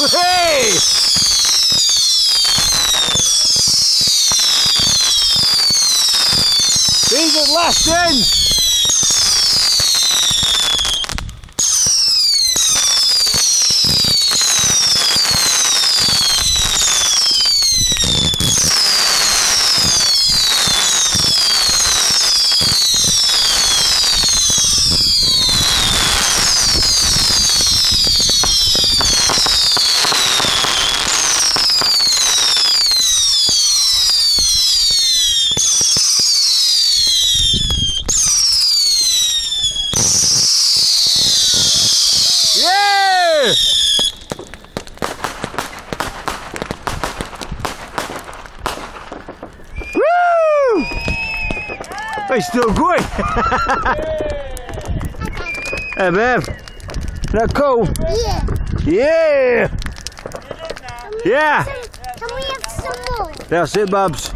Hey! He's at last in! Yeah! Woo! He's still going. Hey, Bev. Isn't that cool? Yeah. Yeah! Yeah! Can we have some more? That's it, Babs.